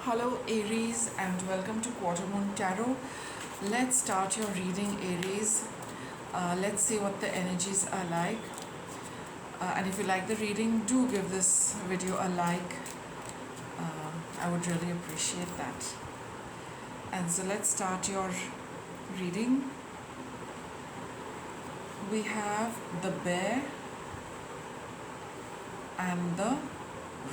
Hello Aries and welcome to Quarter Moon Tarot. Let's start your reading, Aries. Let's see what the energies are like. And if you like the reading, do give this video a like. I would really appreciate that. And so let's start your reading. We have the bear and the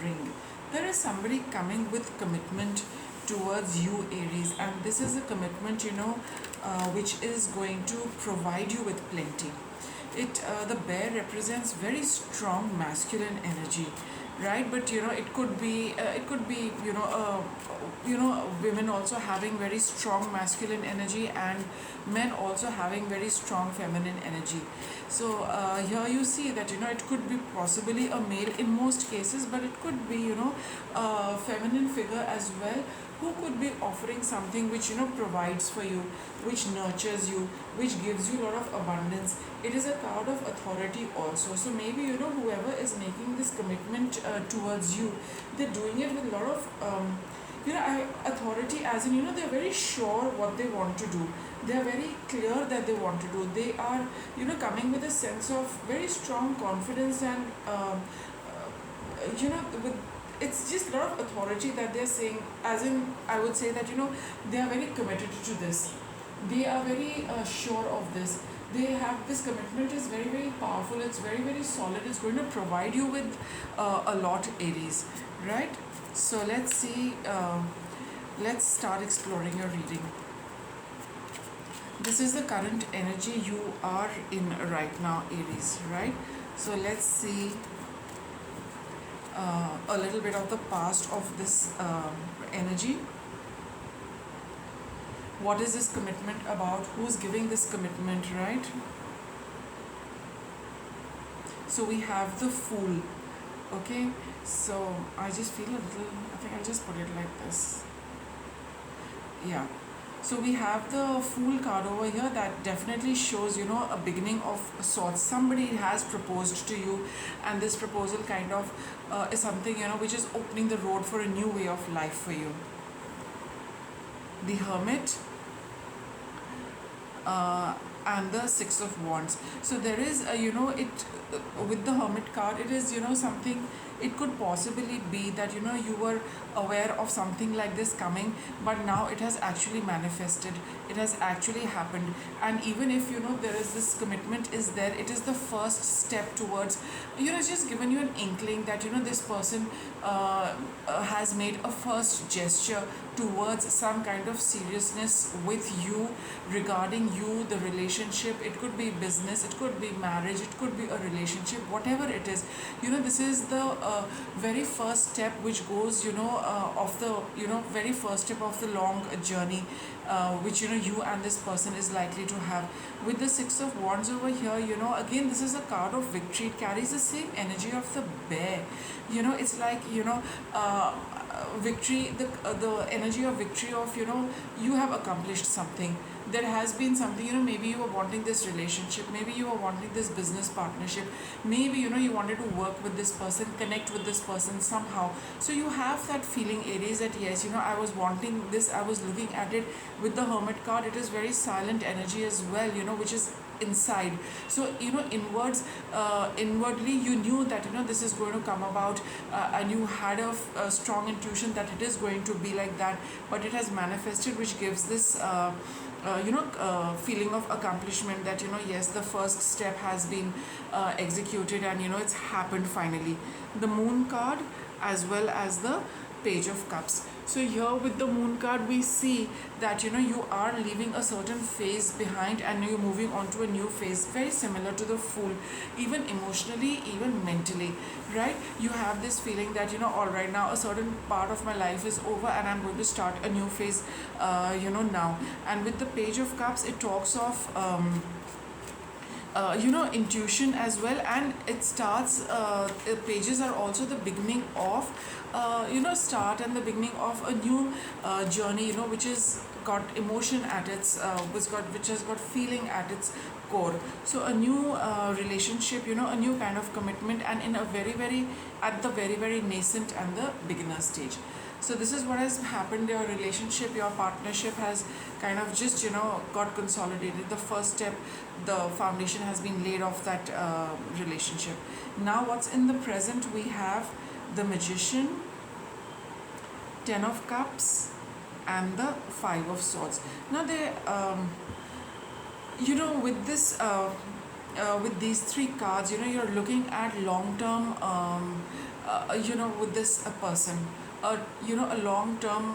ring. There is somebody coming with commitment towards you, Aries, and this is a commitment, which is going to provide you with plenty. The bear represents very strong masculine energy, right? But it could be women also having very strong masculine energy and men also having very strong feminine energy. So here you see that it could be possibly a male in most cases, but it could be a feminine figure as well, who could be offering something which provides for you, which nurtures you, which gives you a lot of abundance. It is a card of authority also. So maybe whoever is making this commitment towards you, they're doing it with a lot of authority, as in they're very sure what they want to do. They are very clear that they want to do. They are coming with a sense of very strong confidence and with it's just a lot of authority that they're saying, as in I would say that they are very committed to this. They are very sure of this. They have this commitment is very, very powerful. It's very, very solid. It's going to provide you with a lot, Aries, right? So let's see, let's start exploring your reading. This is the current energy you are in right now, Aries, right? So let's see a little bit of the past of this energy. What is this commitment about? Who's giving this commitment, right? So we have the Fool. Okay, so I just feel a little, I think I'll just put it like this. Yeah. So we have the Fool card over here that definitely shows, a beginning of sorts. Somebody has proposed to you, and this proposal kind of is something, which is opening the road for a new way of life for you. The Hermit and the Six of Wands. So there is, with the Hermit card, it is, something, it could possibly be that, you were aware of something like this coming, but now it has actually manifested. It has actually happened. And even if, there is this commitment is there, it is the first step towards, it's just given you an inkling that, this person has made a first gesture towards some kind of seriousness with you, regarding you, the relationship. It could be business, it could be marriage, it could be a relationship, whatever it is. This is the very first step which goes, of the, very first step of the long journey, which, you and this person is likely to have. With the Six of Wands over here, again, this is a card of victory. It carries the same energy of the bear. It's like, victory, the energy of victory of, you have accomplished something. There has been something, maybe you were wanting this relationship, maybe you were wanting this business partnership, maybe, you wanted to work with this person, connect with this person somehow. So you have that feeling, Aries, that yes, I was wanting this, I was looking at it. With the Hermit card, it is very silent energy as well, which is inside. So inwardly you knew that this is going to come about, and you had a strong intuition that it is going to be like that, but it has manifested, which gives this feeling of accomplishment, that yes, the first step has been executed, and it's happened finally. The Moon card as well as the Page of Cups. So here with the Moon card, we see that you are leaving a certain phase behind and you're moving on to a new phase, very similar to the Fool, even emotionally, even mentally, right? You have this feeling that all right, now a certain part of my life is over and I'm going to start a new phase now. And with the Page of Cups, it talks of intuition as well, and it starts, pages are also the beginning of start and the beginning of a new journey, which is got emotion at its which has got feeling at its core. So a new relationship, a new kind of commitment, and in a very, very, at the very, very nascent and the beginner stage. So this is what has happened. Your relationship, your partnership has kind of just got consolidated. The first step, the foundation has been laid off that relationship. Now what's in the present? We have the Magician, Ten of Cups, and the Five of Swords. Now they with this with these three cards, you're looking at long term with this person, a long term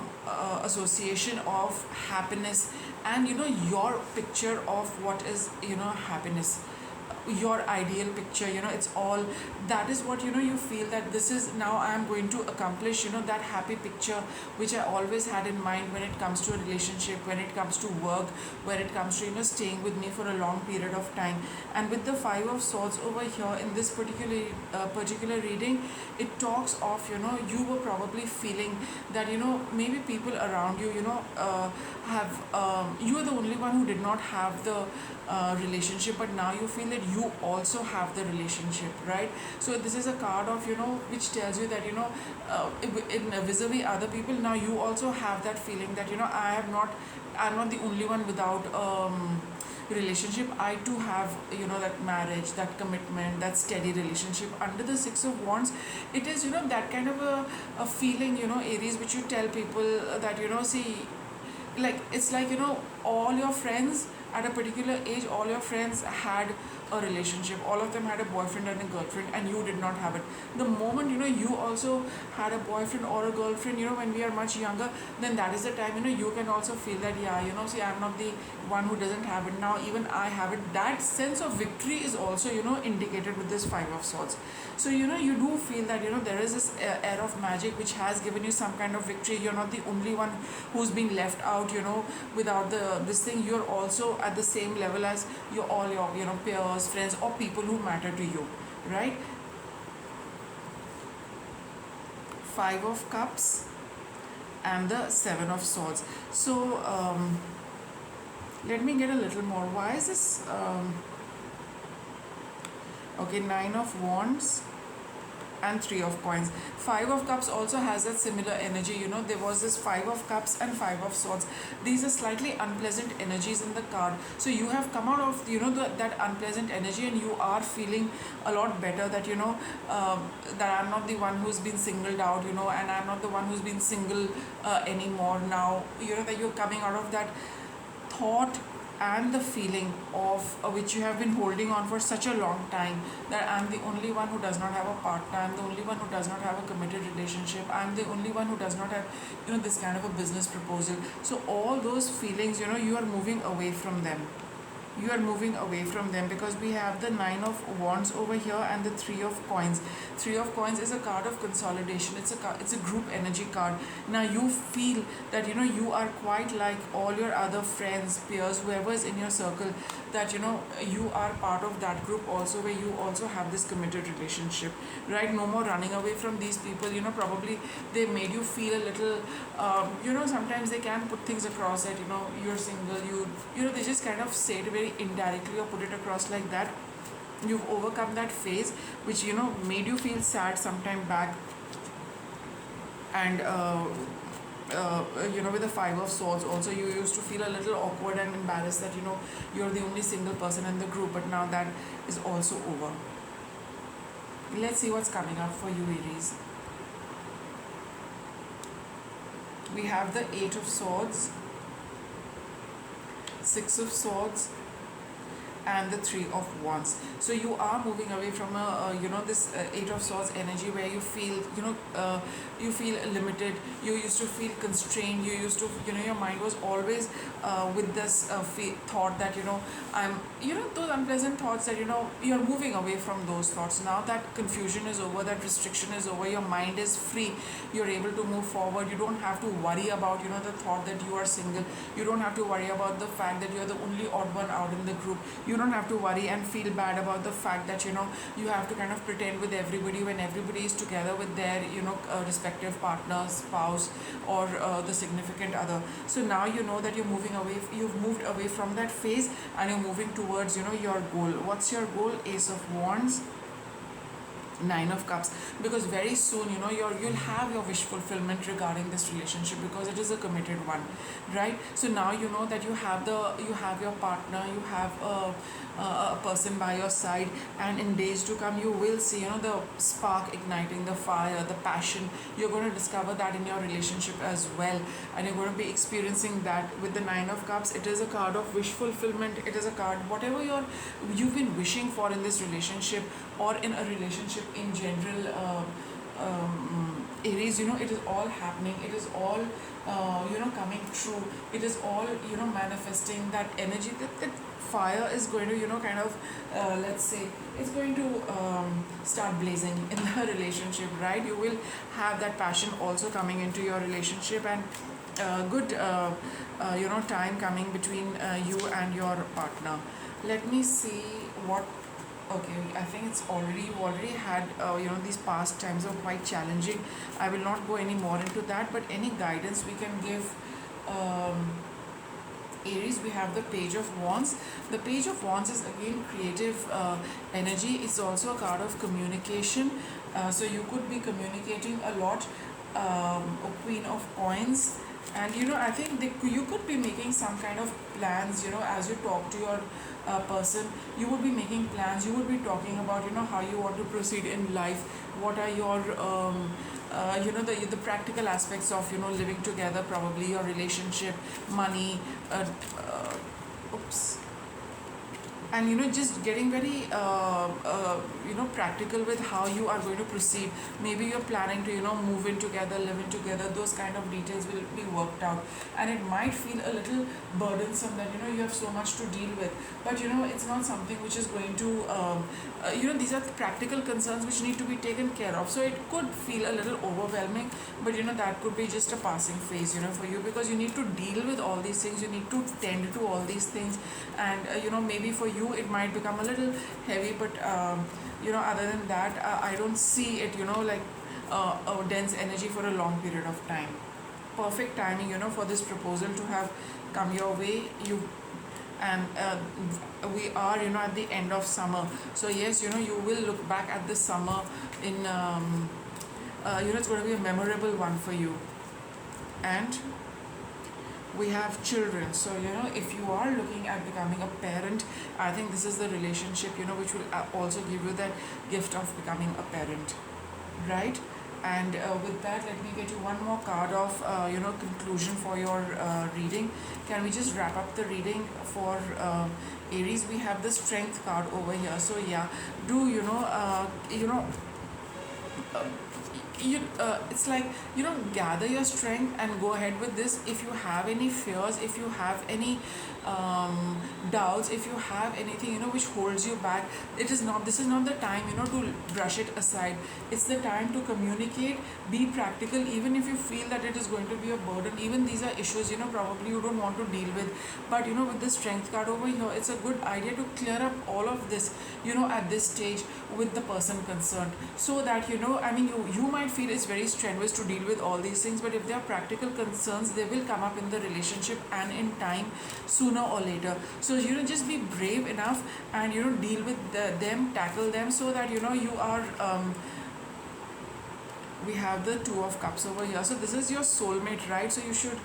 association of happiness, and your picture of what is happiness, your ideal picture. It's all that is what you feel that this is now I am going to accomplish, that happy picture which I always had in mind when it comes to a relationship, when it comes to work, when it comes to staying with me for a long period of time. And with the Five of Swords over here in this particular reading, it talks of you were probably feeling that maybe people around you have you are the only one who did not have the relationship, but now you feel that you also have the relationship, right? So this is a card of which tells you that in vis-a-vis other people, now you also have that feeling that I'm not the only one without relationship. I too have that marriage, that commitment, that steady relationship. Under the Six of Wands, it is that kind of a feeling, Aries, which you tell people that see, like it's like all your friends at a particular age, all your friends had a relationship, all of them had a boyfriend and a girlfriend, and you did not have it. The moment you also had a boyfriend or a girlfriend when we are much younger, then that is the time you can also feel that see, I'm not the one who doesn't have it, now even I have it. That sense of victory is also indicated with this Five of Swords. So you do feel that there is this air of magic which has given you some kind of victory. You're not the only one who's been left out without this thing. You're also at the same level as all your peers, friends, or people who matter to you, right? Five of Cups and the Seven of Swords. So let me get a little more. Why is this okay? Nine of Wands and Three of Coins. Five of Cups also has that similar energy. There was this Five of Cups and Five of Swords. These are slightly unpleasant energies in the card. So you have come out of that unpleasant energy, and you are feeling a lot better that that I'm not the one who's been singled out, and I'm not the one who's been single anymore. Now that you're coming out of that thought and the feeling of which you have been holding on for such a long time, that I'm the only one who does not have a partner, I'm the only one who does not have a committed relationship, I'm the only one who does not have this kind of a business proposal. So all those feelings, you are moving away from them. You are moving away from them because we have the Nine of Wands over here and the Three of Coins. Three of Coins is a card of consolidation. It's a group energy card. Now you feel that you are quite like all your other friends, peers, whoever is in your circle, that you are part of that group also, where you also have this committed relationship, right? No more running away from these people. Probably they made you feel a little sometimes they can put things across that you're single, they just kind of say it very indirectly or put it across like that. You've overcome that phase which made you feel sad sometime back. And with the Five of Swords also, you used to feel a little awkward and embarrassed that you're the only single person in the group, but now that is also over. Let's see what's coming up for you, Aries. We have the Eight of Swords, Six of Swords, and the Three of Wands. So you are moving away from this Eight of Swords energy, where you feel you feel limited, you used to feel constrained, you used to your mind was always with this thought that I'm those unpleasant thoughts that you're moving away from those thoughts. Now that confusion is over, that restriction is over, your mind is free, you're able to move forward. You don't have to worry about the thought that you are single. You don't have to worry about the fact that you're the only odd one out in the group. You don't have to worry and feel bad about the fact that you have to kind of pretend with everybody when everybody is together with their respective partner, spouse, or the significant other. So now that you're moving away, you've moved away from that phase, and you're moving towards your goal. What's your goal? Ace of Wands Nine of Cups, because very soon you'll have your wish fulfillment regarding this relationship, because it is a committed one, right? So now you know that you have your partner, you have a person by your side, and in days to come you will see the spark igniting, the fire, the passion. You're going to discover that in your relationship as well, and you're going to be experiencing that with the Nine of Cups. It is a card of wish fulfillment. It is a card, whatever you've been wishing for in this relationship or in a relationship in general, Aries, it is all happening. It is all coming true. It is all manifesting. That energy, that fire is going to kind of let's say it's going to start blazing in the relationship, right? You will have that passion also coming into your relationship, and good time coming between you and your partner. Let me see what. Okay, I think it's you already had these past times are quite challenging. I will not go any more into that, but any guidance we can give Aries. We have the Page of Wands. The Page of Wands is again creative energy. It's also a card of communication. So you could be communicating a lot. A Queen of Coins. And I think you could be making some kind of plans, as you talk to your person. You would be making plans. You would be talking about how you want to proceed in life. What are your the practical aspects of living together, probably your relationship, money, oops, and just getting very practical with how you are going to proceed. Maybe you're planning to move in together, live in together. Those kind of details will be worked out, and it might feel a little burdensome that you have so much to deal with, but it's not something which is going to these are practical concerns which need to be taken care of. So it could feel a little overwhelming, but that could be just a passing phase for you, because you need to deal with all these things. You need to tend to all these things, and maybe for you it might become a little heavy, but other than that, I don't see it like a dense energy for a long period of time. Perfect timing for this proposal to have come your way. And we are at the end of summer, so yes, you will look back at this summer in it's going to be a memorable one for you. And we have children, so if you are looking at becoming a parent, I think this is the relationship which will also give you that gift of becoming a parent, right? And with that, let me get you one more card of conclusion for your reading. Can we just wrap up the reading for Aries? We have the Strength card over here. So yeah, do it's like gather your strength and go ahead with this. If you have any fears, if you have any doubts, if you have anything which holds you back, this is not the time to brush it aside. It's the time to communicate, be practical, even if you feel that it is going to be a burden. Even these are issues probably you don't want to deal with, but with the Strength card over here, it's a good idea to clear up all of this at this stage with the person concerned, so that you might feel it's very strenuous to deal with all these things, but if there are practical concerns, they will come up in the relationship and in time, sooner or later. So just be brave enough and deal with them, tackle them, so that you are we have the Two of Cups over here. So this is your soulmate, right? So you should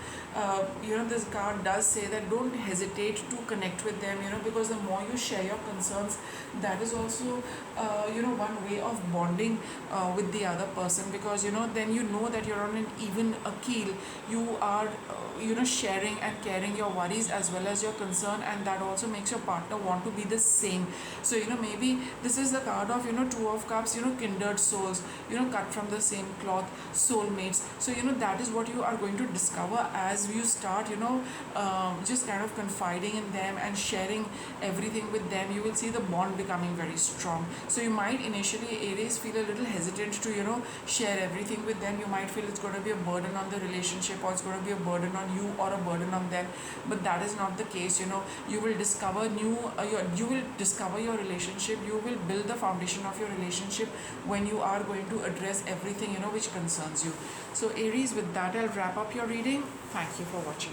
this card does say that don't hesitate to connect with them, because the more you share your concerns, that is also one way of bonding with the other person, because then that you're on an even a keel. You are sharing and caring your worries as well as your concern, and that also makes your partner want to be the same. So maybe this is the card of Two of Cups, kindred souls, cut from the same cloth, soulmates. So that is what you are going to discover as you start just kind of confiding in them and sharing everything with them. You will see the bond becoming very strong. So you might initially, Aries, feel a little hesitant to share everything with them. You might feel it's going to be a burden on the relationship, or it's going to be a burden on you or a burden on them, but that is not the case. You will discover you will discover your relationship. You will build the foundation of your relationship when you are going to address everything which concerns you. So Aries, with that, I'll wrap up your reading. Thank you for watching.